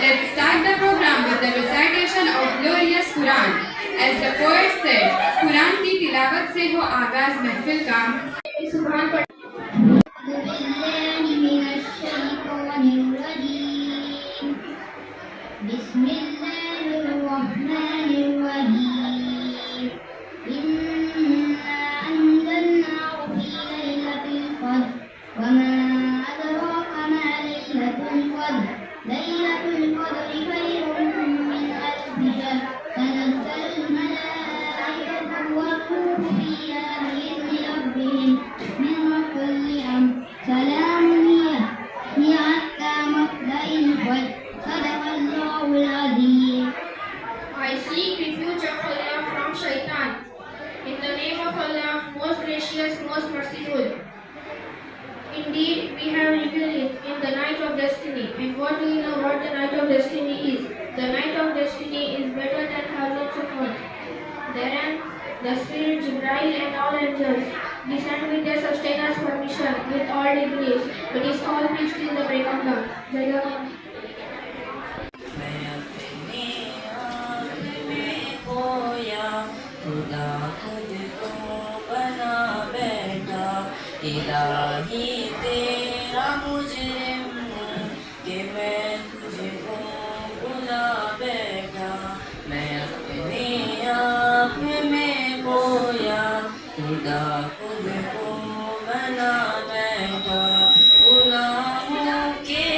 Let's start the program with the recitation of glorious Quran. As the poet said, Quran की तिलावत से हो आगाज महफिल का। सुभान पढ़। I seek refuge of Allah from Shaitan. In the name of Allah, most gracious, most merciful. Indeed, we have revealed it in the night of destiny. And what do you know what the night of destiny is? The night of destiny is better than thousands of months. Therein, the Spirit, Jibrail and all angels descend with their sustainers' permission with all degrees. But is all preached till the break of dawn. Jai खुदा खुद को बना बैठा इलाही तेरा मुजरिम कि मैं तुझको बुला बैठा मैं अपने आप में खोया खुदा खुद को बना बैठा गुनाहों के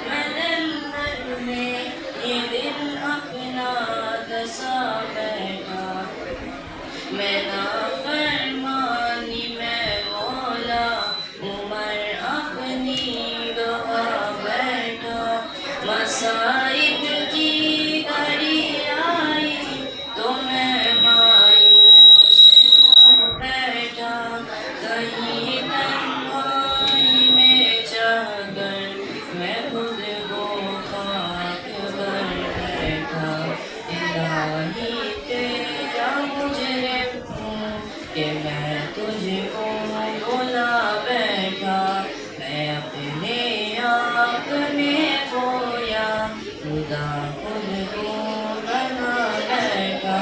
मनंदर में ये दिल अपना दसा बैठा मैं नाफरमानी मैं मौला उमर अपनी गवा बैठा मसाइब की घड़ी आई तो मैं मायूस बैठा कहीं तन्हाई में जाकर मैं खुद को खाक कर बैठा इलाही तेरा मुजरिम कि मैं तुझको बुला बैठा मैं अपने आप में खोया खुदा खुद को बना बैठा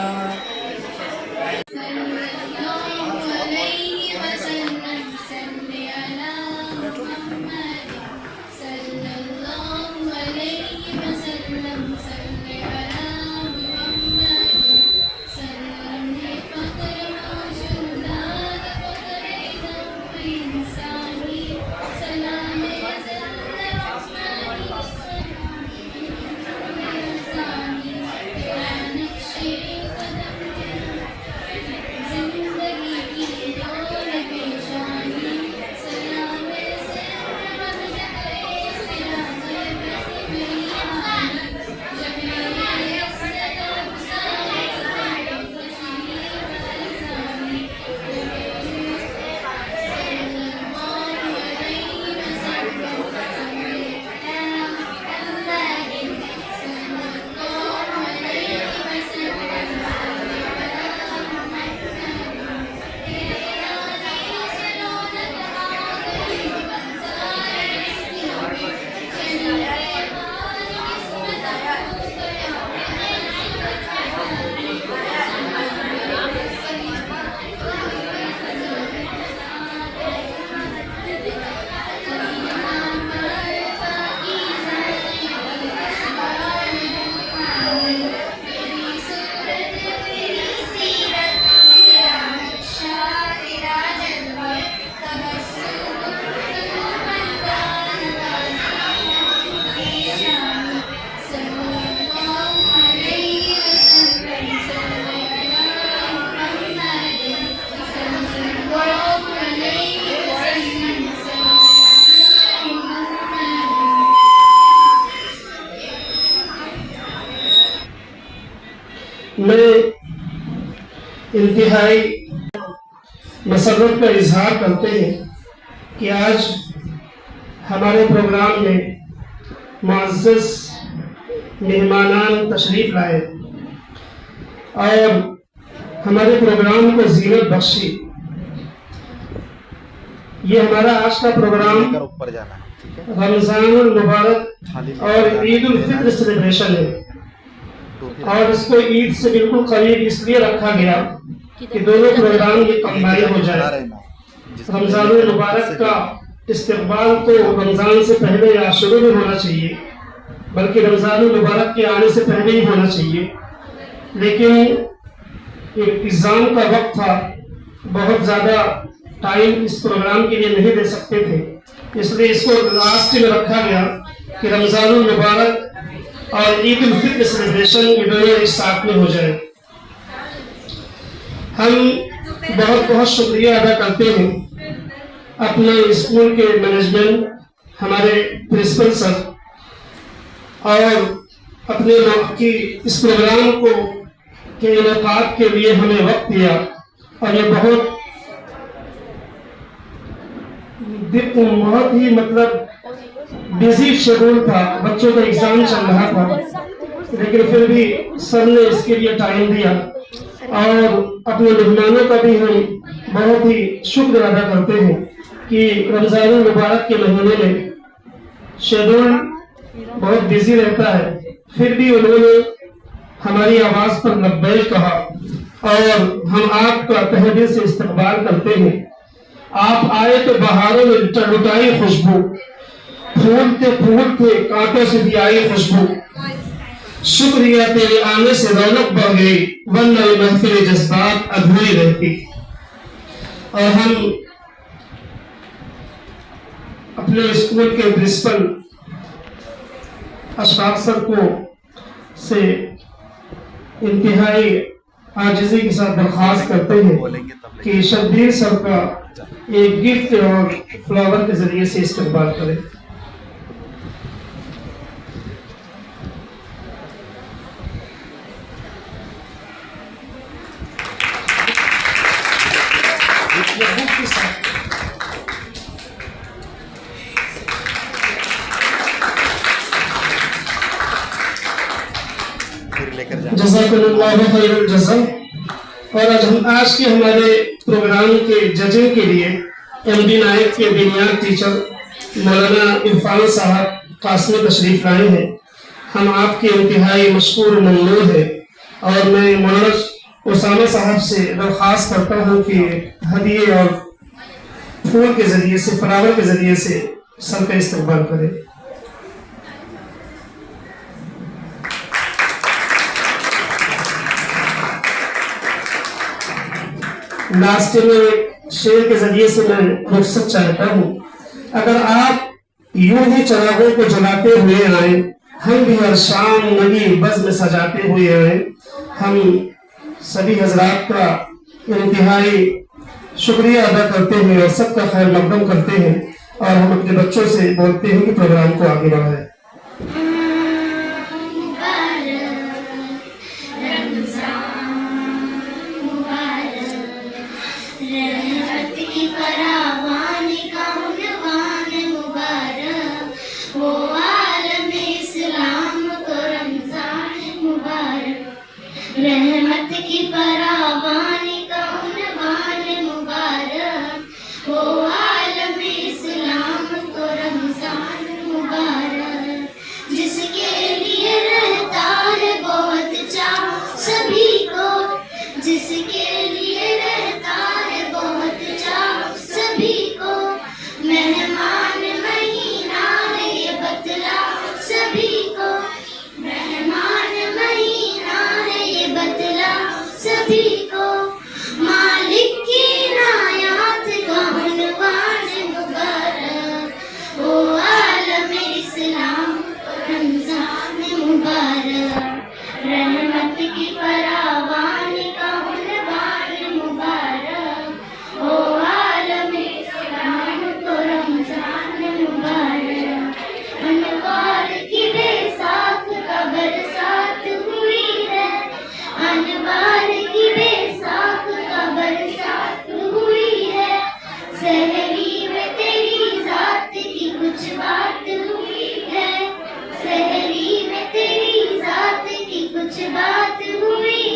में इंतहाई मसरत का इजहार करते हैं कि आज हमारे प्रोग्राम में मुअज़्ज़ज़ मेहमानान तशरीफ लाए और हमारे प्रोग्राम को ज़ीनत बख्शी। ये हमारा आज का प्रोग्राम ऊपर जाना है। रमजानुल मुबारक और ईद उल फित्र सेलिब्रेशन है और इसको ईद से बिल्कुल करीब इसलिए रखा गया कि दोनों प्रोग्राम ये कंबाइन हो जाए। रमजानुल मुबारक का इस्तकबाल तो रमजान से पहले या शुरू में होना चाहिए, बल्कि रमजानुल मुबारक के आने से पहले ही होना चाहिए, लेकिन एग्जाम का वक्त था, बहुत ज़्यादा टाइम इस प्रोग्राम के लिए नहीं दे सकते थे, इसलिए इसको लास्ट में रखा गया कि रमजानुल मुबारक और ईद उल फित्र सेलिब्रेशन ये दोनों एक साथ में हो जाए। हम बहुत बहुत शुक्रिया अदा करते हैं अपने स्कूल के मैनेजमेंट, हमारे प्रिंसिपल सर और अपने की इस प्रोग्राम को के इनेकाद के लिए हमें वक्त दिया और ये बहुत ही मतलब बिजी शेड्यूल था, बच्चों का एग्जाम चल रहा था, लेकिन फिर भी सर ने इसके लिए टाइम दिया और अपने मेहमानों का भी हम बहुत ही शुक्र अदा करते हैं कि रमजानुल मुबारक के महीने में शेड्यूल बहुत बिजी रहता है, फिर भी उन्होंने हमारी आवाज पर लब्बैक कहा और हम आपका तहे दिल से इस्तकबाल करते हैं। आप आए तो बहारों में लुटाई खुशबू, फूलते कांटों से भी आई खुशबू, शुक्रिया तेरे आने से रौनक बढ़ गई, वरना ये महफिल जज्बात अधूरी रहती। और हम अपने स्कूल के प्रिंसिपल अशफाक सर को से इंतहाई आजिज़ी के साथ दरख्वास्त करते हैं कि शब्बीर सर का एक गिफ्ट और फ्लावर के जरिए से इस्तेमाल करें। जज़ाकल्लाहु खैरुल जज़ा। और आज के हमारे प्रोग्राम के जजिंग के लिए MD नायक के बुनियाद टीचर मौलाना इरफान साहब कासमी तशरीफ लाए हैं। हम आपके इंतहाई मशकूर ममनून है और मैं मौलाना उसामा साहब से दरख्वास्त करता हूँ कि हदिये और फूल के जरिए से, फ्लावर के जरिए से सर का इस्तकबाल करें। लास्ट में शेर के जरिए से मैं रुखसत चाहता हूँ। अगर आप यूं ही चिरागों को जलाते हुए आए, हम भी हर शाम नगी बज़्म में सजाते हुए आए। हम सभी हजरात का इंतहाई शुक्रिया अदा करते हैं और सबका खैर मकदम करते हैं और हम अपने बच्चों से बोलते हैं कि प्रोग्राम को आगे बढ़ाएं। रहमत की फरावानी का उन्वान मुबारक, वो आलम इस्लाम को रमजान मुबारक, जिसके लिए रहता है बहुत चाह सभी को, जिसके लिए रहता है बहुत चाह सभी को, मेहमान महीना है ये बतला सभी को, मेहमान महीना है ये बतला सभी को, मालिक की नायात का उन्वान मुबारक, वो आलम इस्लाम रमजान मुबारक, रहमत की फरावानी का उन्वान मुबारक, वो आलम इस्लाम को रमजान मुबारक, अनवार की बेसाख का बरसात हुई है, अनवार की बेसाख का बरसात हुई है, सहरी में तेरी जात की कुछ बात हुई है, सहरी में तेरी जात की कुछ बात हुई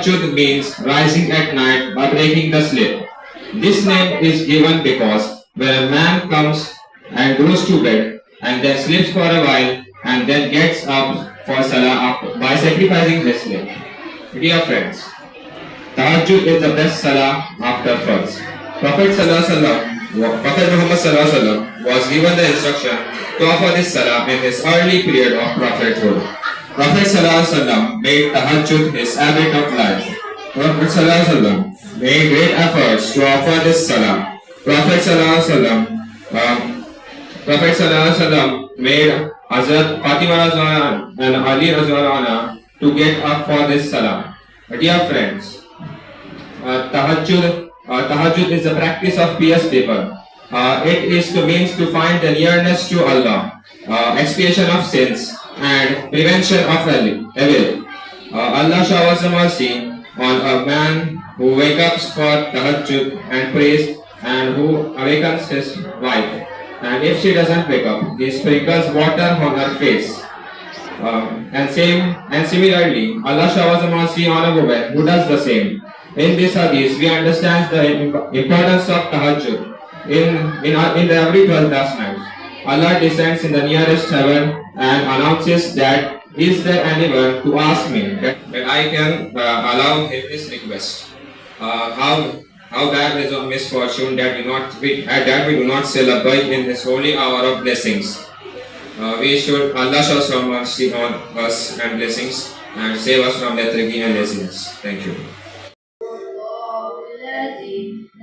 Tahajjud means rising at night or breaking the sleep. This name is given because when a man comes and goes to bed and then sleeps for a while and then gets up for salah by sacrificing his sleep. Dear friends, Tahajjud is the best salah after farz. Prophet Muhammad was given the instruction to offer this salah in his early period of prophethood. Prophet made Tahajjud his habit of life. Prophet made great efforts to offer this salah. Prophet made Hazrat Fatima Razwan and Ali Razwan to get up for this salah. Dear friends, Tahajjud is the practice of pious people. It is the means to find the nearness to Allah, expiation of sins, and prevention of evil. Allah showers mercy on a man who wakes up for Tahajjud and prays, and who awakens his wife. And if she doesn't wake up, he sprinkles water on her face. And similarly, Allah showers mercy on a woman who does the same. In this hadith, we understand the importance of Tahajjud. In every 12 night, Allah descends in the nearest heaven and announces that, is there anyone to ask me that I can allow him this request? How bad is our misfortune that we do not say labbaik in this holy hour of blessings. Allah shows some mercy on us and blessings and save us from lethargy and laziness. Thank you.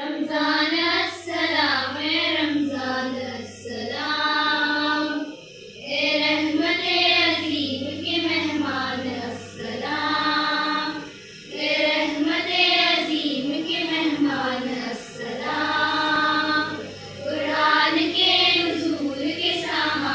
Ramzan अस्सलाम रमजान अस्सलाम ए रहमत अजीम के मेहमान अस्सलाम ए रहमत अजीम के मेहमान अस्सलाम कुरान के नुज़ूल के सामान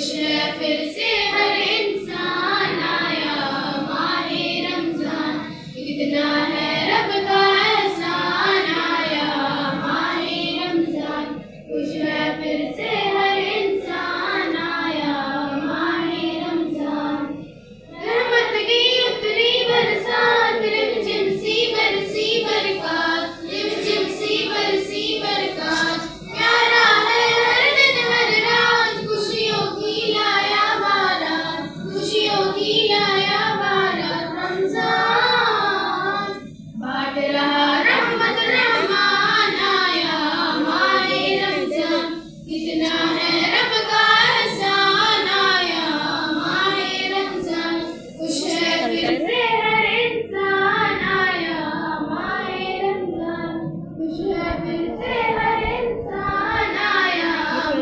खुश है फिर से हर इंसान आया माहे रमजान कितना है रब का एहसान आया माहे रमजान खुश है फिर से हर इंसान आया माहे रमजान रहमत की उतरी बरसात रिमझिम सी बरसी बरसात रिमझिम सी बरसी बरसात प्यारा है हर दिन हर रात खुशियों की लाया बारात खुशियों की लाया बारात रमजान बांट रहा रहमत रहमान आया माहे रमजान कितना है रब का एहसान आया माहे रमजान खुश है फिर से हर इंसान आया माहे रमजान खुश है फिर से हर इंसान आया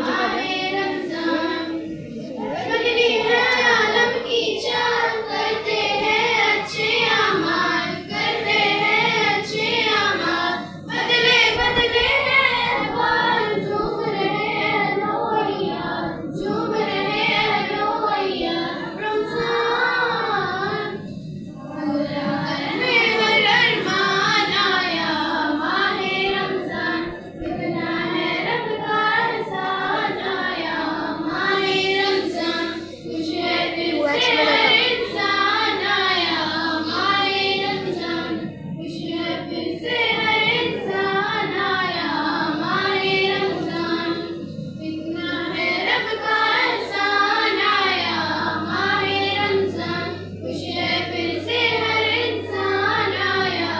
माहे रमजान बदली है आलम की चाल करते हैं अच्छे अमाल करते हैं अच्छे अमाल बदले बदले हैं अहवाल झूम रहे हैं लोहिया झूम रहे हैं लोहिया रमजान पूरा करने हर अरमान आया माहे रमजान कितना है रब का एहसान आया माहे रमजान खुश है फिर से हर इंसान आया माहे रमजान खुश है फिर से हर इंसान आया माहे रमजान कितना है रब का एहसान आया माहे रमजान खुश है फिर से हर इंसान आया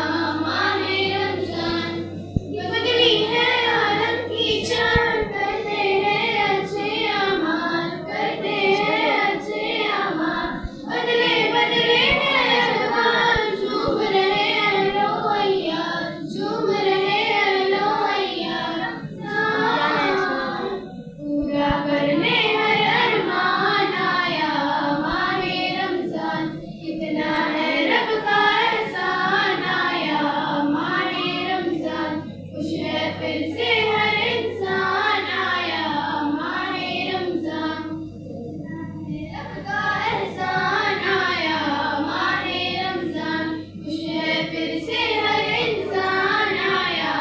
माहे रमजान ये बदली है आलम की चाल करते हैं अच्छे अमाल करते हैं अच्छे अमाल बदले बदले हैं अहवाल झूम रहे हैं लोहिया झूम रहे हैं लोहिया रमजान पूरा करने हर अरमान आया माहे रमजान कितना है रब का एहसान आया माहे रमजान खुश है फिर से हर इंसान आया माहे रमजान रब का एहसान आया माहे रमजान खुश है फिर से हर इंसान आया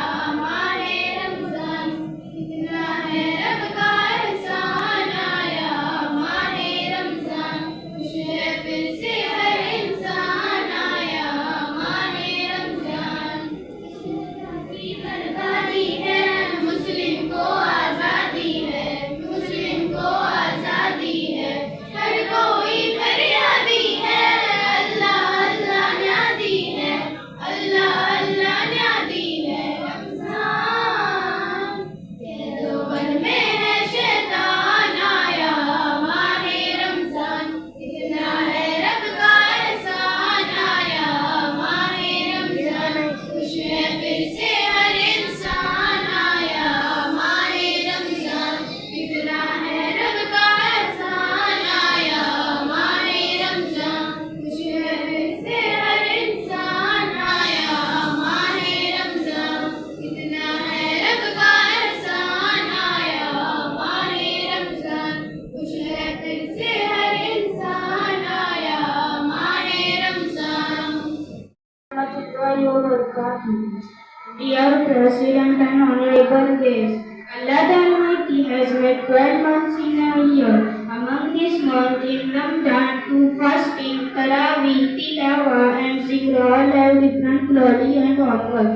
माहे रमजान कितना है रब का एहसान आया माहे रमजान खुश है फिर से हर इंसान आया माहे रमजान की बर्बादी है मुस्लिम को आजादी है मुस्लिम को आजादी है हर कोई फरियादी है अल्लाह अल्लाह न्यादी है अल्लाह अल्लाह न्यादी है रमजान कैदोबन में है शैतान आया माहे रमजान कितना है रब का एहसान आया माहे रमजान खुश है फिर से हर इंसान आया माहे रमजान कितना है रब का एहसान आया माहे रमजान खुश है फिर से हर इंसान आया माहे रमजान कितना है रब का एहसान आया माहे रमजान खुश है फिर से हर इंसान आया माहे Ramzan Dear President and Honorable guests, Allah the Almighty has made 12 months in a year. Among these months in Ramadan, to fasting, Tarawih, Tilawah and Zikr all have different glory and honor.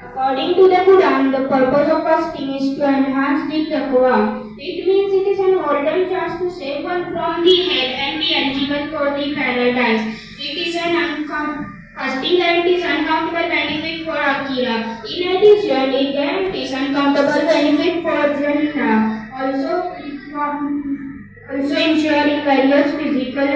According to the Quran, the purpose of fasting is to enhance the taqwa. It means it is an golden chance to save one from the hell and be eligible for the paradise. It is an fasting guarantees uncountable benefit for Akhirah. In addition, it guarantees uncountable benefit for Jannah. Also ensuring various physical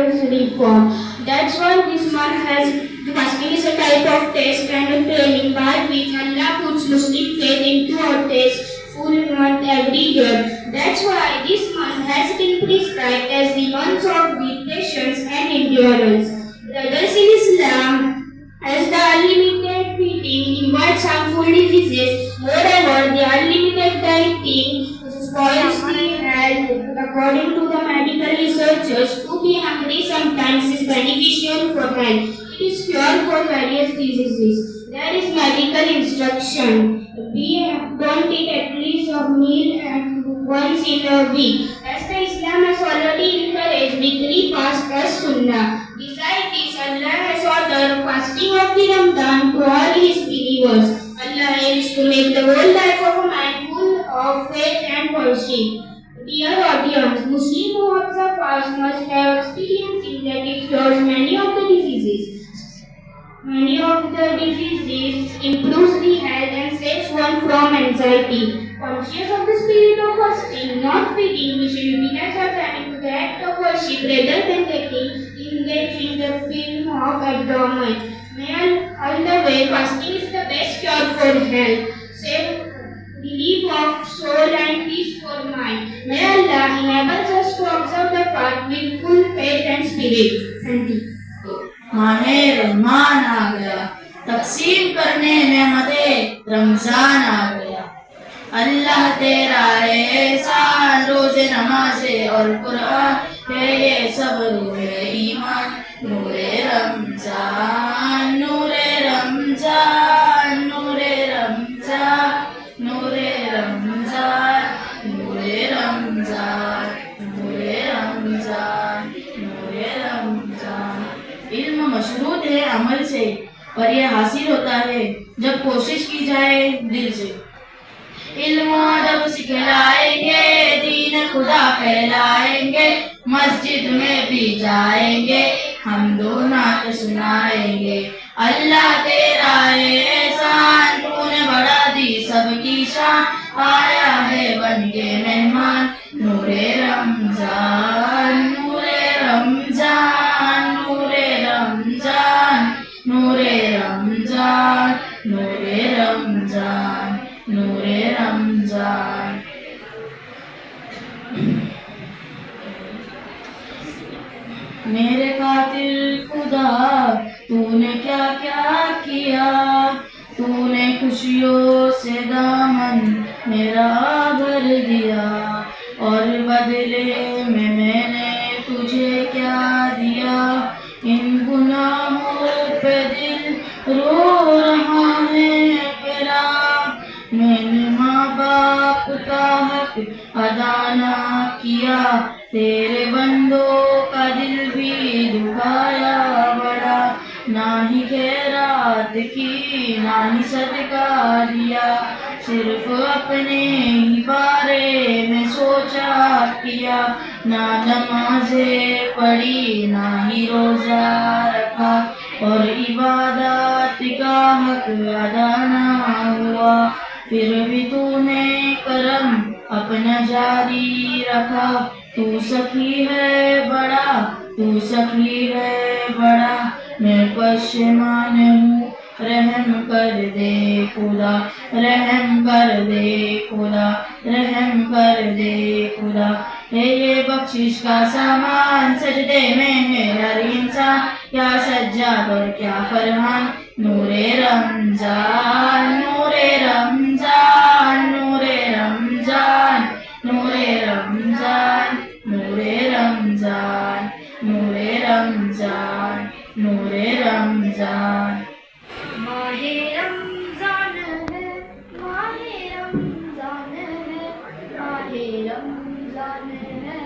reforms. That's why this month has fasting is a type of test and a training by which Allah puts Muslim faith into our test full month every year. That's why this month has been prescribed as the month of the patience and endurance. Brothers in Islam, as the unlimited feeding invites prevents harmful diseases. Moreover, the unlimited dieting spoils the health. According to the medical researchers, to be hungry sometimes is beneficial for health. It is cure for various diseases. There is medical instruction. Don't eat at least a meal once in a week. As the Islam has already encouraged weekly fast as sunnah. Besides this, Allah has ordered fasting of the Ramadan to all His believers. Allah aims to make the whole life of a man full of faith and worship. Dear audience, Muslims who observe fast must have experience in that it cures many of the diseases. Many of the diseases improves the health and saves one from anxiety. Conscious of the spirit of fasting, not feeding, we should utilize our time into the act of worship rather than getting engaged in the film of abdomen. May all the way, fasting is the best cure for health, save relief of soul and peace for mind. May Allah enable us to observe the fast with full faith and spirit. Thank you. माहे रहमान आ गया, तकसीम करने नेमतें रमजान आ गया। अल्लाह तेरा एहसान, रोज़े नमाज़े और कुरान है, ये सब रूहे ईमान। नूरे रमजान, नूरे रमजान, नूरे रमजान, नूरे रमजान, नूरे रमजान, नूरे रमजान, नूरे रमजान। इल्म मशरूत है अमल से, पर यह हासिल होता है जब कोशिश की जाए दिल से। इल्म अदब सिखलाएंगे, दीन खुदा फैलाएंगे, मस्जिद में भी जाएंगे, हम दो नात सुनाएंगे। अल्लाह तेरा एहसान, तूने बढ़ा दी सबकी शान, आया है बन के मेहमान। नूरे रमजान, नूरे रमजान, नूरे रमजान, नूरे रमजान, नूरे रमजान, नूरे रमजान। मेरे कातिल खुदा, तूने क्या क्या किया, तूने खुशियों से दामन मेरा भर दिया, और बदले में मैंने तुझे क्या दिया। इन गुनाहों पे दिल रो रहा है मेरा, मैंने माँ बाप का हक अदा ना किया, तेरे बंदों का दिल भी दुखाया बड़ा। ना ही खैरात की, ना ही सदका दिया, सिर्फ अपने ही बारे में सोचा किया। ना नमाज़ें पढ़ी, ना ही रोज़ा रखा, और इबादत का हक अदा ना हुआ। फिर भी तूने करम अपना जारी रखा, तू सखी है बड़ा, तू सखी है बड़ा। मैं पशेमान हूँ, रहम कर दे खुदा, रहम कर दे खुदा, रहम कर दे खुदा। है ये बख्शिश का सामान, सजदे में है हर इंसान, क्या सज्जाद और क्या फरहान। नूरे रमजान, नूरे रमजान, नूरे रमजान, नूरे रमजान, नूरे रमजान, नूरे रमजान, नूरे रमजान। माहे रमजान है, माहे रमजान है, माहे रमजान है,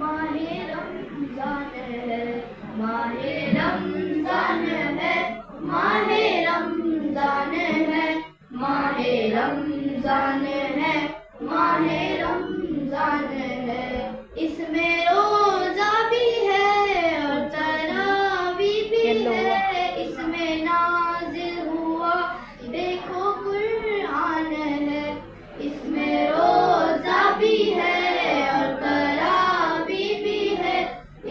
माहे रमजान है, माहे रमजान है, माहे रमजान है, माहे रमजान है, माहे रमजान है। इसमें रोजा भी है और तरावी भी है, इसमें नाजिल हुआ देखो कुरान है। इसमें रोजा भी है और तरावी भी है,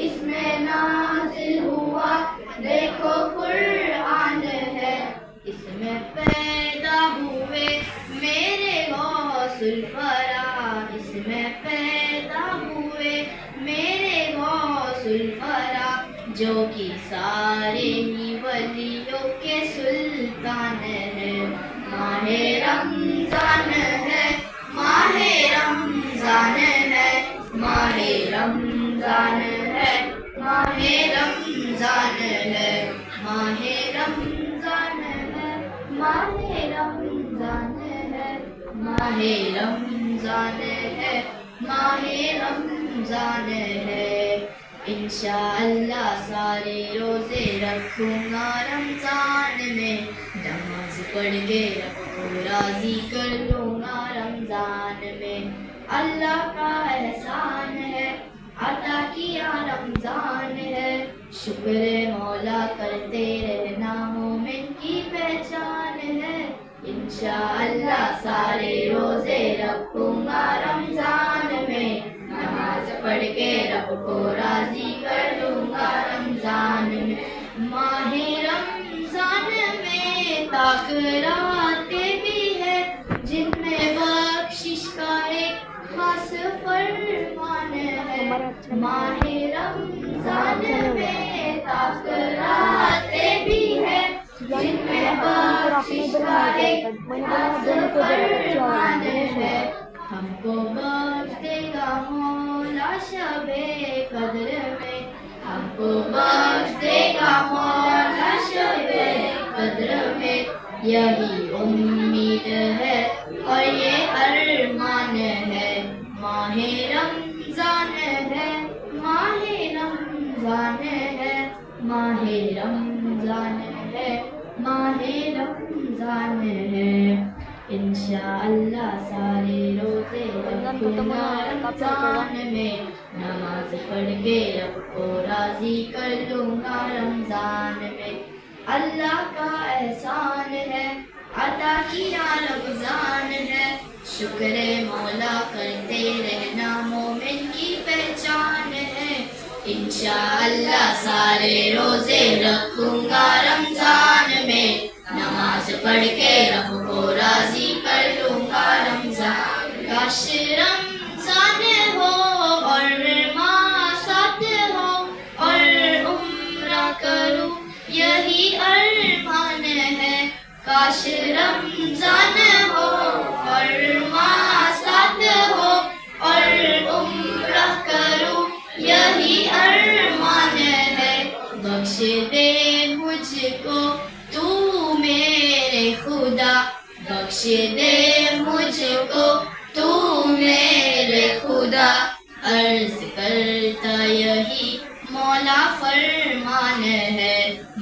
इसमें नाजिल हुआ देखो कुरान है। इसमें पैदा हुए मेरे गौसुल फरा, इसमें पैदा हुए मेरे गौसुल फरा, जो कि सारे ही वलियों के सुल्तान है। माहे रमजान है, माहे रमजान है, माहे रमजान है, माहे रमजान है, माहे रमजान है, माहे रमजान है, माहे रमजान है, माहे रमजान है। इंशाअल्लाह सारे रोजे रखूंगा रमजान में, नमाज पढ़ के रब को राजी कर लूंगा रमजान में। अल्लाह का एहसान है, अता किया रमजान है, शुक्र मौला करते रहना मोमिन की पहचान है। इंशाअल्लाह सारे रोजे रखूंगा रमजान में, नमाज पढ़ के रब को राजी कर लूंगा रमजान में। माहे रमजान में ताकरातें भी है, जिनमें बख्शिश का एक खास फरमान है। माहे रमजान में ताकरातें भी है, जिनमें बख्शिश का एक खास फरमान है। हमको बख्श देगा मौला शबे कद्र में, हमको बख्श देगा मौला शबे कद्र में। यही उम्मीद है और ये अरमान है। माहे रमजान है, माहे रमजान है, माहे रमजान है, माहे रमजान है। इंशाअल्लाह सारे रोजे रखूंगा रमजान में, नमाज पढ़ के रब को राजी कर लूंगा रमजान में। अल्लाह का एहसान है, अता किया रमजान है, शुक्र मौला करते रहना मोमिन की पहचान है। इंशाअल्लाह सारे रोजे रखूंगा रमजान में, नमाज पढ़ के रब को राजी कर लूंगा रमजान। काश रमजान हो और माँ साथ हो और उम्रा करूं, यही अरमान है। काश रमजान हो और माँ साथ हो और उम्रा करूं, यही अरमान है। बख्श दे मुझको तू मेरे खुदा, बख्श दे मुझको तू मेरे खुदा। अर्ज करता यही मौला फरमान है।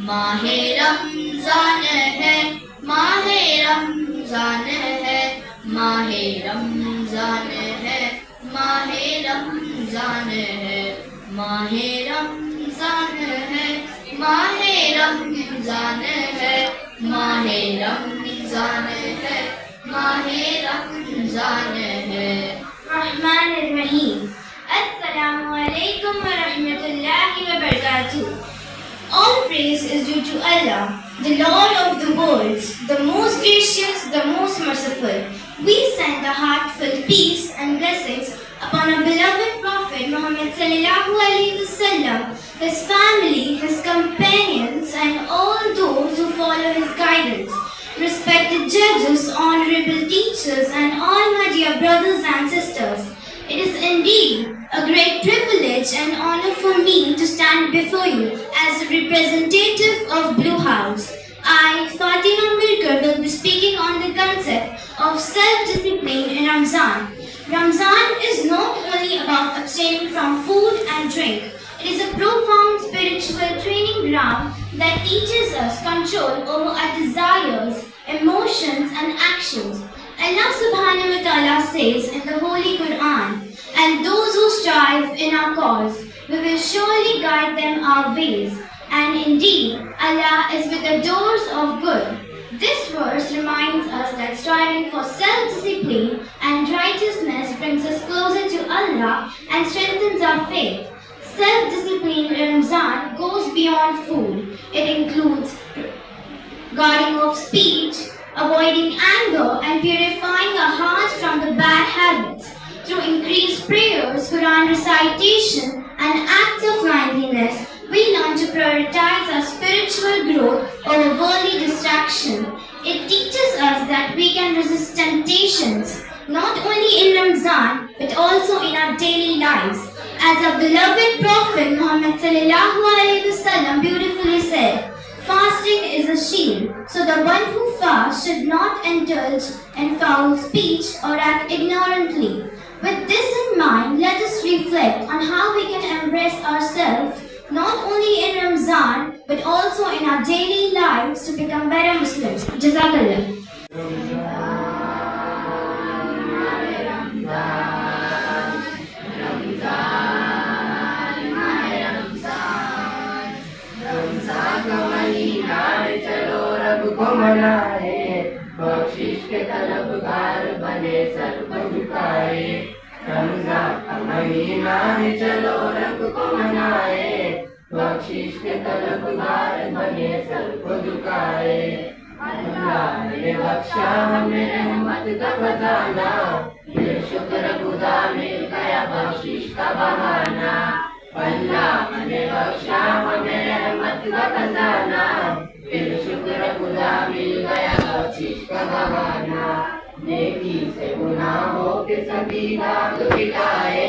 माहे रमजान है, माहे रमजान है, माहे रमजान है, माहे रमजान है, माहे रमजान है, माहे रमजान है, माहे रमजान है, माहे रमजान है। रहमान रहीम। अस्सलामु अलैकुम व रहमतुल्लाहि व बरकातुहू। All praise is due to Allah, the Lord of the worlds, the most gracious, the most merciful. We send a heartfelt peace and blessings upon our beloved Prophet Muhammad sallallahu alaihi wasallam, his family, his companions, and all those who follow his guidance. Respected judges, honorable teachers, and all my dear brothers and sisters, it is indeed a great privilege and honor for me to stand before you as a representative of Blue House. I, Fatima Mirkar, will be speaking on the concept of self-discipline in Ramzan. Ramzan is not only about abstaining from food and drink. It is a profound spiritual training ground that teaches us control over our desires, emotions, and actions. Allah subhanahu wa ta'ala says in the Holy Quran, "And those who strive in our cause, we will surely guide them our ways. And indeed, Allah is with the doers of good." This verse reminds us that striving for self-discipline and righteousness brings us closer to Allah and strengthens our faith. Self-discipline in Ramzan goes beyond food. It includes guarding of speech, avoiding anger, and purifying our hearts from the bad habits. Through increased prayers, Quran recitation, and acts of kindliness, we learn to prioritize our spiritual growth over worldly distraction. It teaches us that we can resist temptations, not only in Ramzan, but also in our daily lives. As our beloved Prophet Muhammad sallallahu alaihi wasallam beautifully said, fasting is a shield, so the one who fasts should not indulge in foul speech or act ignorantly. With this in mind, let us reflect on how we can embrace ourselves not only in Ramzan but also in our daily lives to become better Muslims. Jazakallah. चलो रब को मनाए, बख्शिश के तलबगार बने sir को झुकाए। रमजान का महीना है चलो रब को मनाए, बख्शिश के तलबगार बने सर को झुकाए। अल्लाह ने बख्शा हमें रहमत का खजाना, फिर शुक्र खुदा मिल गया बख्शिश का बहाना। अल्लाह ने बख्शा हमें रहमत का खजाना, फिर शुक्र खुदा मिल गया बख्शिश का बहाना। नेकी से गुनाहों के सभी दाग मिटाए,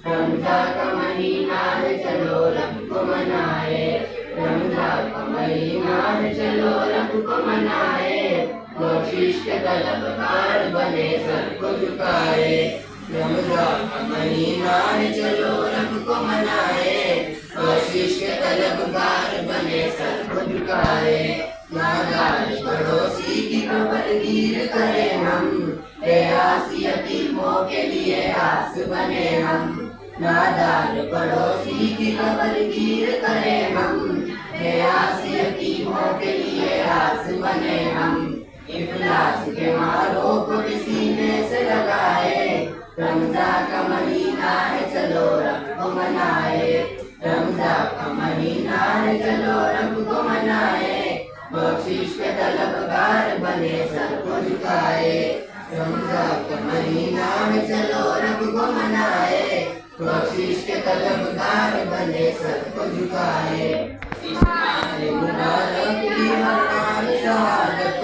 रमजान का महीना है चलो रब को मनाए। रमजान का महीना है चलो रब को मनाए, बख्शिश के तलबगार बने सर को झुकाए। रमजान का महीना है चलो रब को मनाए, बख्शिश के तलबगार बने सर को झुकाए। नादार पड़ोसी की कबरगीर करे हम, प्यासी यतीमों के लिए आस बने हम। नादार पड़ोसी की कबरगीर करे हम, प्यासी यतीमों के लिए आस बने हम। इफलास के मारों को सीने से लगाए, रमजान का महीना है चलो रब को मनाए। रमजान का महीना है चलो रब को मनाए, बख्शिश के तलबगार बने सर को झुकाए। रमजान का महीना है चलो रब को मनाए, बख्शिश के तलबगार बने सर को झुकाए। मुबारक की हर आन शहादत,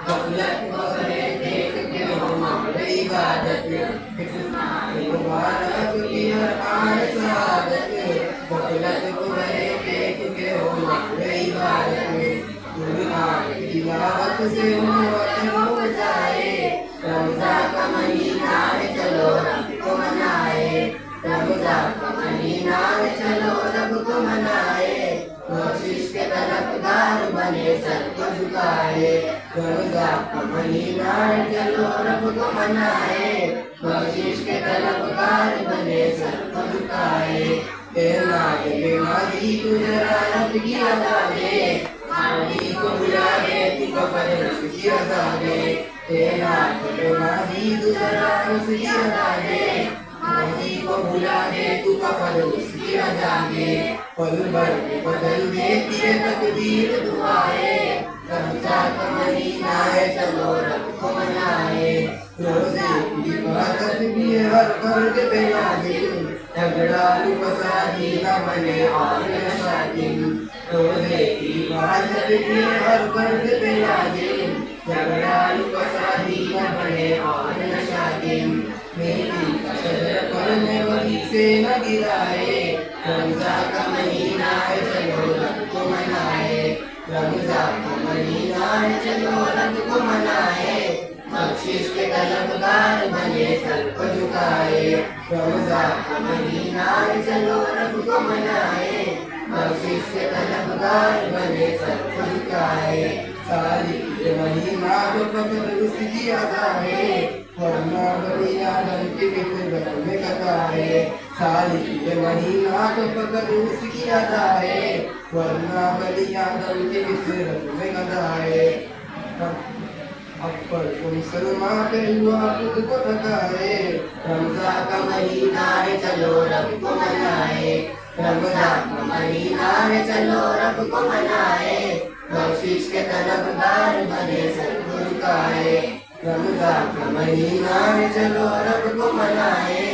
गफलत वगैरह देख के हो मांगे इबादत। मुबारक की हर आन शहादत, गफलत वगैरह देख के हो मांगे इबादत। कुरान की तिलावत से हो वतन हो जाए, रमजान का महीना है चलो रब को मनाए। रमजान का महीना है चलो रब को मनाए, बख्शिश के तलबगार बने सर को झुकाए। रमजान का महीना है चलो रब को मनाए, बख्शिश के तलबगार बने सर को झुकाए। बेमारी तू जरा रब की अदा दे, माली को बुला दे तू कफन उसकी अदा दे। बेमारी तू जरा उसकी अदा दे, माली को बुला दे तू कफन उसकी अदा दे। पल भर में बदल दे तेरे तकदीर दुआए, रमजान का महीना है चलो रब को मनाए। रोजे की इबादत भी है हर फर्द पे लाजिम, झगड़ा फसादी न बने और न शादिम। रोजे की इबादत भी है हर फर्द पे लाजिम, झगड़ा फसादी न बने और न शादिम। मेरी शजर करने वही से न गिराए, रमजान का महीना है चलो रब को मनाए। रमजान का महीना है चलो रब को मनाए, बख्शिश के तलबगार बने सर को झुकाए। रमजान का महीना है चलो रब को मनाए, बख्शिश के तलबगार बने सर को झुकाए। सारी ये महीना तो फकर उसकी अदा है, वरना बनी आदम की फिक्र में कथा है। सारी ये महीना तो फकर उसकी अदा है, वरना बनी आदम की फिक्र में कथा है। अब पर मुसलमान पे हुआ खुद को थकाए, रमजान का महीना है चलो रब को मनाए। रमजान का महीना है चलो रब को मनाए, बख्शिश के तलबगार बने सर को झुकाए। रमजान का महीना है चलो रब को मनाए,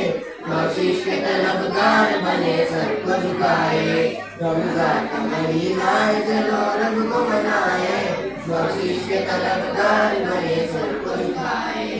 बख्शिश के तलबगार बने सबको झुकाए, रमजान का महीना है चलो रब को मनाए, बख्शिश के तलबगार बने सबको झुकाए।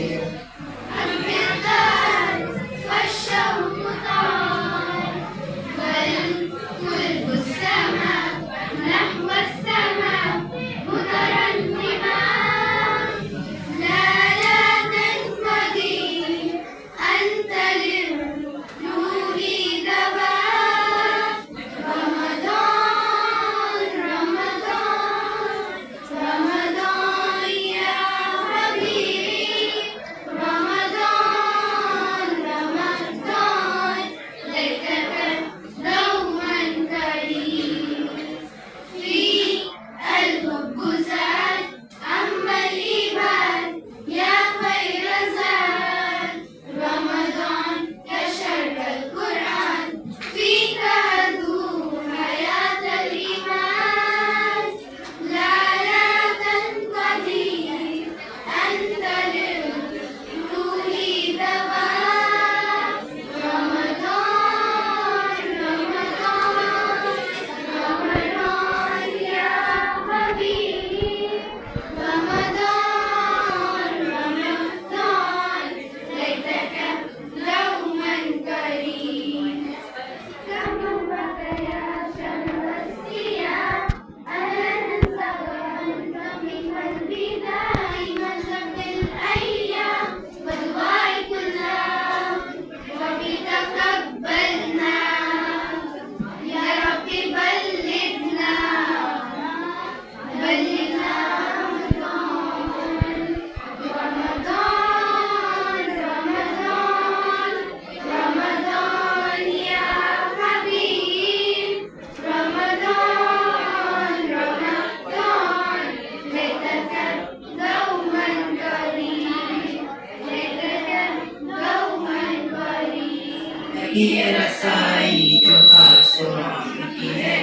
ये रसाई जो पासवान की है,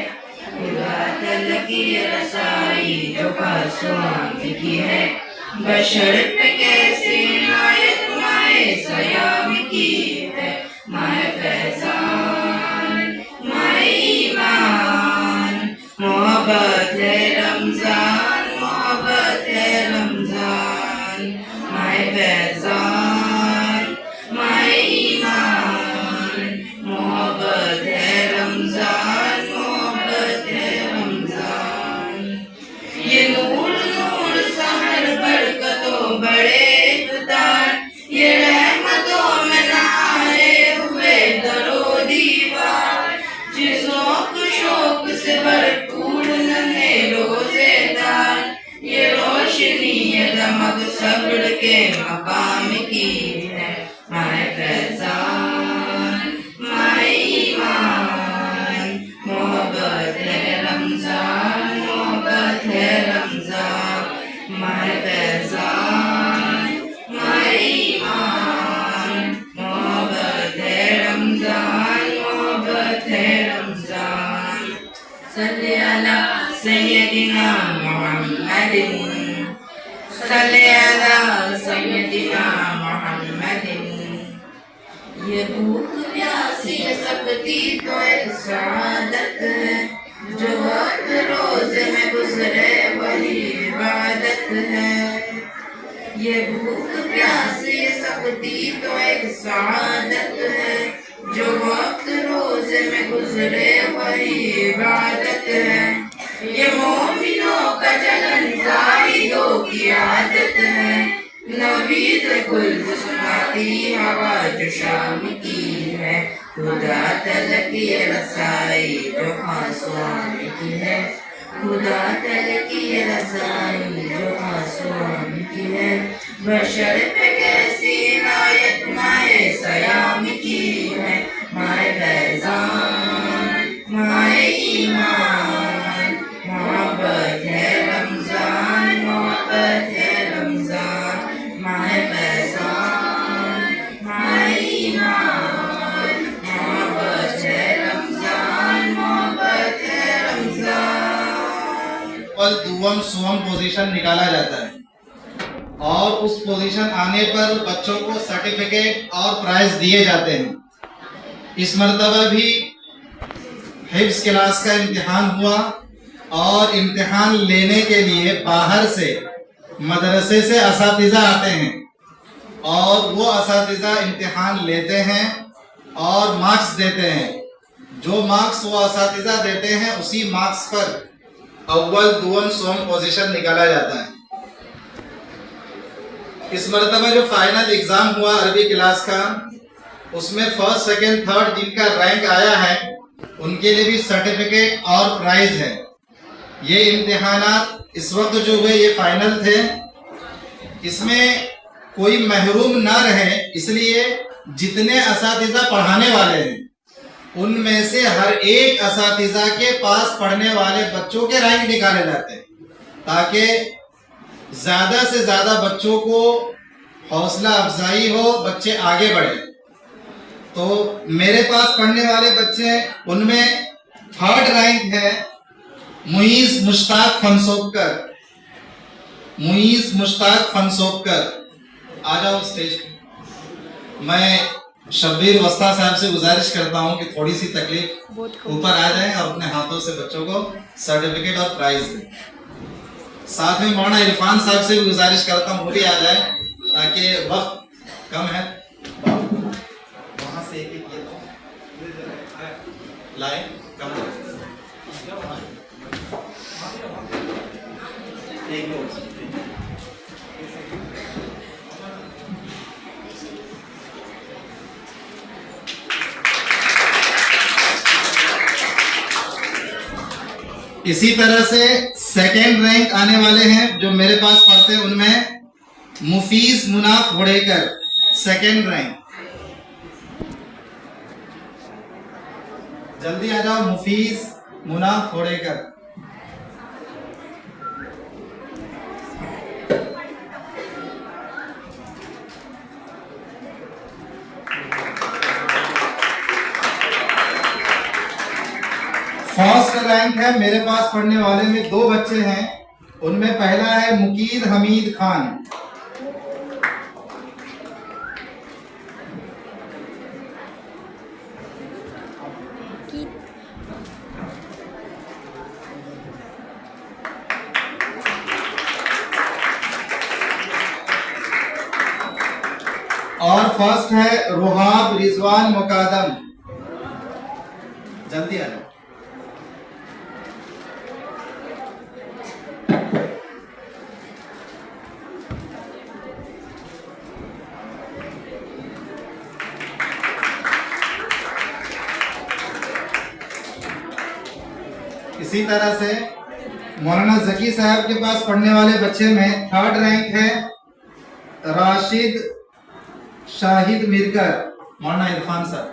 खुदा तल की रसाई जो पासवान की है, बशर पे कैसी नायत माए सयाम की है, माए फैजान माए ईमान, मोहब्बत है रमजान, मोहब्बत है रमजान, माए फैजान माए ईमान, मोहब्बत है रमजान, मोहब्बत है रमजान। ये नूर नूर सहर बरकतों बड़े इफ्तार, ये रहमतों में नहाए हुए दरो दीवार, जिसों शौक से भरपूर नन्हे रोजेदार, ये रोशनी ये दमक सब्र के मकाम की है, माए फैजान माए ईमान, मोहब्बत है रमजान, मोहब्बत है रमजान, माए फैजान माए ईमान, मोहब्बत है रमजान, मोहब्बत है रमजान। सल्ले अला सय्यदिना मुहम्मदिन, सल्ले अला सय्यदिना मुहम्मदिन। ये भूख प्यासी ये सबकी तो एक सआदत है, जो वक्त रोज़े में गुजरे वही इबादत है। ये भूख प्यासी ये सबकी तो एक सआदत है, जो वक्त रोज़े में गुजरे वही इबादत है। ये मोमिनों का जलन ज़ाहिदों की आदत है, नवीद कुल सुनाती हवा जो शाम की है, खुदा तल की रसाई जो आसमान की है, खुदा तल की रसाई जो आसमान की है, बशर पे कैसी नायत माए सयाम की है, माए फैजान माए ईमान, मोहब्बत है रमजान, मोहब्बत है रमजान, माए फैजान माए ईमान, मोहब्बत है रमजान, मोहब्बत है रमजान। दुवम सुवम पोजीशन निकाला जाता है और उस पोजीशन आने पर बच्चों को सर्टिफिकेट और प्राइज दिए जाते हैं। इस मरतबा भी हिफ्ज़ क्लास का इम्तिहान हुआ और इम्तिहान लेने के लिए बाहर से मदरसे से असातिज़ा आते हैं और वो असातिज़ा इम्तिहान लेते हैं और मार्क्स देते हैं। जो मार्क्स वो असातिज़ा देते हैं उसी मार्क्स पर अव्वल दुवन सोम पोजीशन निकाला जाता है। इस मरतबा जो फाइनल एग्जाम हुआ अरबी क्लास का, उसमें फर्स्ट सेकंड थर्ड जिनका रैंक आया है उनके लिए भी सर्टिफिकेट और प्राइज है। ये इम्तिहानात इस वक्त जो हुए ये फाइनल थे, इसमें कोई महरूम ना रहे इसलिए जितने असातिज़ा पढ़ाने वाले हैं उनमें से हर एक असातिज़ा के पास पढ़ने वाले बच्चों के रैंक निकाले जाते हैं ताकि ज़्यादा से ज़्यादा बच्चों को हौसला अफजाई हो, बच्चे आगे बढ़े। तो मेरे पास पढ़ने वाले बच्चे उनमें थर्ड रैंक है मुईज़ मुश्ताक फनसोबकर। मुईज़ मुश्ताक फनसोबकर आ जाओ स्टेज पे। मैं शब्बीर वस्ता साहब से गुजारिश करता हूं कि थोड़ी सी तकलीफ ऊपर आ जाए और अपने हाथों से बच्चों को सर्टिफिकेट और प्राइज दें। साथ में मौलाना इरफान साहब से भी गुजारिश करता हूं वो भी आ जाए ताकि वक्त कम है। वहां से एक ये लाए कम एक इसी तरह से सेकेंड रैंक आने वाले हैं जो मेरे पास पढ़ते हैं उनमें मुफीज मुनाफ घोड़ेकर सेकेंड रैंक। जल्दी आ जाओ मुफीज मुनाफ घोड़ेकर। फर्स्ट रैंक है मेरे पास पढ़ने वाले में दो बच्चे हैं, उनमें पहला है मुकीर हमीद खान। और फर्स्ट है रुहाब रिजवान मुकादम। जल्दी आ जाओ। इसी तरह से मौलाना जकी साहब के पास पढ़ने वाले बच्चे में थर्ड रैंक है राशिद शाहिद मिरकर मौलाना इरफान साहब।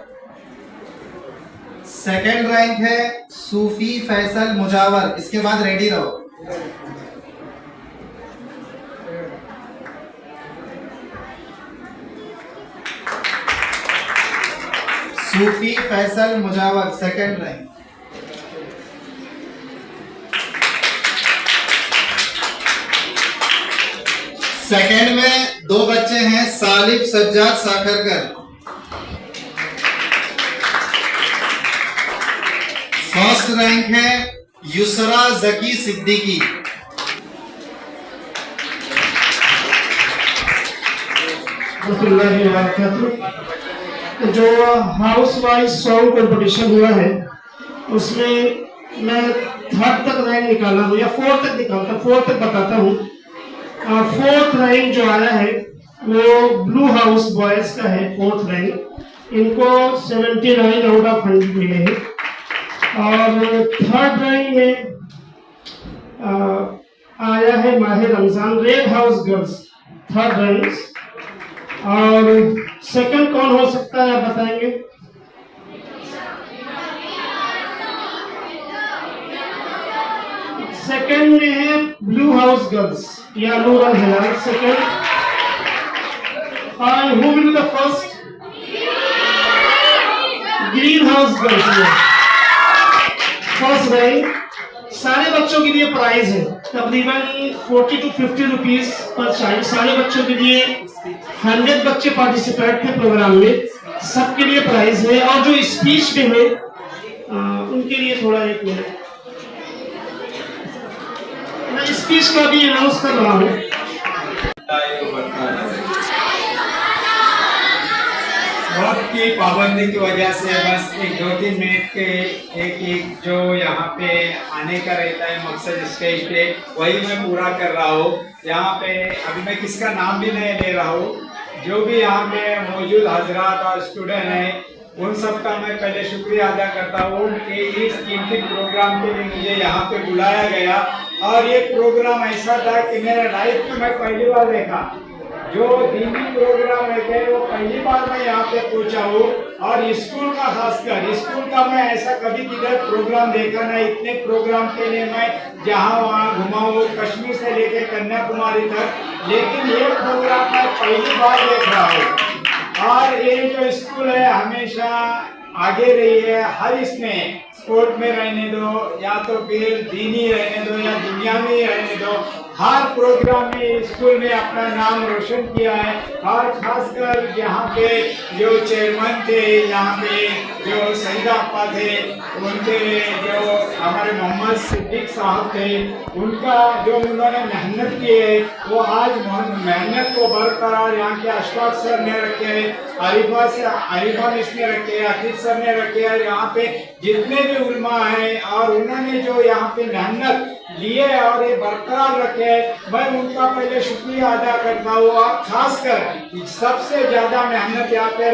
सेकंड रैंक है सूफी फैसल मुजावर। इसके बाद रेडी रहो। Sufi Faisal Mujawar second rank. Second में दो बच्चे हैं सालिफ सज्जाद साखरकर। फर्स्ट रैंक है युसरा जकी सिद्दीकी। जो हाउस वाइज सॉन्ग कंपटीशन हुआ है उसमें मैं थर्ड तक रैंक निकाला हूँ या फोर्थ तक निकालता, फोर्थ तक बताता हूँ। फोर्थ रैंक जो आया है वो ब्लू हाउस बॉयज का है। फोर्थ रैंक इनको 79 आउट ऑफ 100 मिले हैं। और थर्ड रैंक में आया है माह Ramzan red house girls third rank. और सेकंड कौन हो सकता है आप बताएंगे? सेकंड में है ब्लू हाउस गर्ल्स या Noor Al Hilal second. and who will be the first? Green house girls first rank. सारे बच्चों के लिए प्राइज है तकरीबन 40 to 50 रुपीज पर चाइल्ड। सारे बच्चों के लिए 100 बच्चे पार्टिसिपेट थे प्रोग्राम में। सबके लिए प्राइज है, और जो स्पीच में है उनके लिए थोड़ा 1 मिनट। मैं स्पीच का भी अनाउंस कर रहा हूँ। वक्त की पाबंदी की वजह से बस 1-2-3 मिनट के एक जो यहाँ पे आने का रहता है मकसद स्टेज पे, वही मैं पूरा कर रहा हूँ। यहाँ पे अभी मैं किसका नाम भी नहीं ले रहा हूँ, जो भी यहाँ पे मौजूद हजरात और स्टूडेंट हैं उन सब का मैं पहले शुक्रिया अदा करता हूँ कि इस कीमती प्रोग्राम के लिए मुझे यहाँ पे बुलाया गया। और ये प्रोग्राम ऐसा था कि मेरे लाइफ में मैं पहली बार देखा, जो दीनी प्रोग्राम रहते हैं वो पहली बार मैं यहाँ पे पहुँचा हूँ। और स्कूल का खासकर स्कूल का मैं ऐसा कभी किधर प्रोग्राम देखा नहीं। इतने प्रोग्राम के लिए मैं जहाँ वहाँ घुमा हूँ, कश्मीर से लेकर कन्याकुमारी तक, लेकिन ये प्रोग्राम मैं पहली बार देख रहा हूँ। और ये जो स्कूल है हमेशा आगे रही है, हर इसमें स्पोर्ट में रहने दो या तो फिर दीनी रहने दो या दुनिया में ही रहने दो, हर प्रोग्राम में स्कूल में अपना नाम रोशन किया है। और खासकर यहाँ पे जो चेयरमैन थे, यहाँ पे जो सईद अप्पा थे, उनके जो हमारे मोहम्मद सिद्दीक साहब थे, उनका जो उन्होंने मेहनत की है वो आज मेहनत को बरकरार यहाँ के अशफाक सर ने रखे है, आरिफा मिस ने रखे है, अकीद सर ने रखे है, यहाँ पे जितने भी उलमा हैं और उन्होंने जो यहाँ पे मेहनत लिए और ये बरकरार रखे है, मैं उनका पहले शुक्रिया अदा करता हूँ। और खासकर सबसे ज्यादा मेहनत यहाँ पे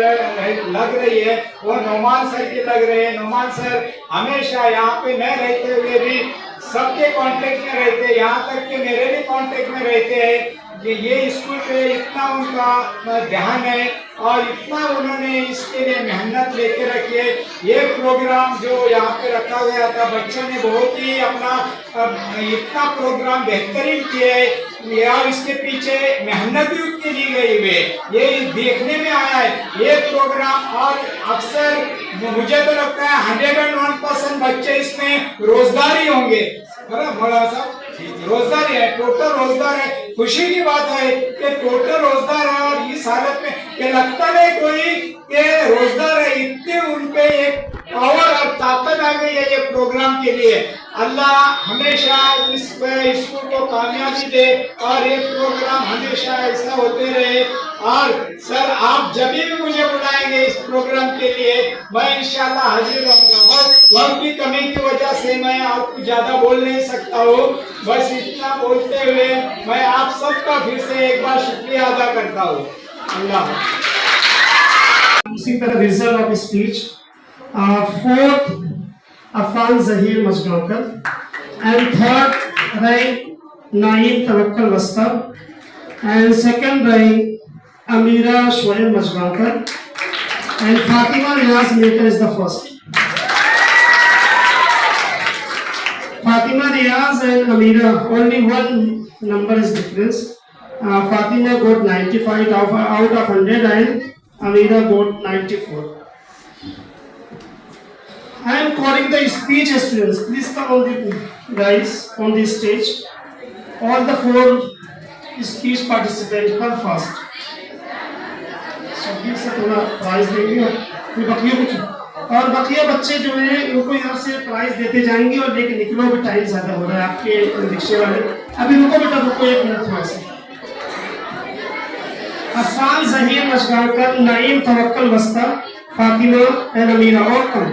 लग रही है वो नोमान सर की लग रही है। नोमान सर हमेशा यहाँ पे न रहते हुए भी सबके कांटेक्ट में रहते हैं, यहाँ तक कि मेरे भी कांटेक्ट में रहते हैं कि ये स्कूल पे इतना उनका ध्यान है और इतना उन्होंने इसके लिए मेहनत लेके रखी है। ये प्रोग्राम जो यहाँ पे रखा गया था, बच्चों ने बहुत ही अपना इतना प्रोग्राम बेहतरीन किया है और इसके पीछे मेहनत भी उतनी दी गई है, ये देखने में आया है ये प्रोग्राम। और अक्सर मुझे तो लगता है 101% बच्चे इसमें रोजगार ही होंगे, बड़ा सा रोजगार है, टोटल रोजगार है। खुशी की बात है कि टोटल रोजगार है और इस हालत में कि लगता नहीं कोई के रोजगार है, इतने उनपे एक पावर और ताकत आ गई है ये प्रोग्राम के लिए। अल्लाह हमेशा इस स्कूल को कामयाबी दे और ये प्रोग्राम हमेशा ऐसा होते रहे। और सर आप जब भी मुझे बुलाएंगे इस प्रोग्राम के लिए मैं इंशाल्लाह हाजिर रहूंगा। बस वक्त की कमी की वजह से मैं आपको ज्यादा बोल नहीं सकता हूँ, बस इतना बोलते हुए मैं आप सबका फिर से एक बार शुक्रिया अदा करता हूँ। अल्लाह। उसी तरह result of speech, fourth Afan Zaheer Mazgaonkar and third rank Naim Tawakkal Wasta and second rank Amira Shoaib Mazgaonkar and Fatima Riaz Maker is the first. Fatima Riaz and Amira, only one number is difference. Fatima got 95 out of 100 and Amira got 94. I am calling the speech students. Please come on the guys on the stage. All the 4 speech participants come first. So give से थोड़ा prize देंगे और बाकी कुछ और बाकी बच्चे जो हैं इनको यहाँ से प्राइज देते जाएंगे और लेके निकलो भी, टाइम ज्यादा हो रहा है आपके रिक्शे वाले। अभी रुको बेटा, रुको 1 मिनट थोड़ा सा। अफान जहीर मजगांवकर, नाइम तवक्कल वस्ता, फातिमा एंड अमीरा और कम।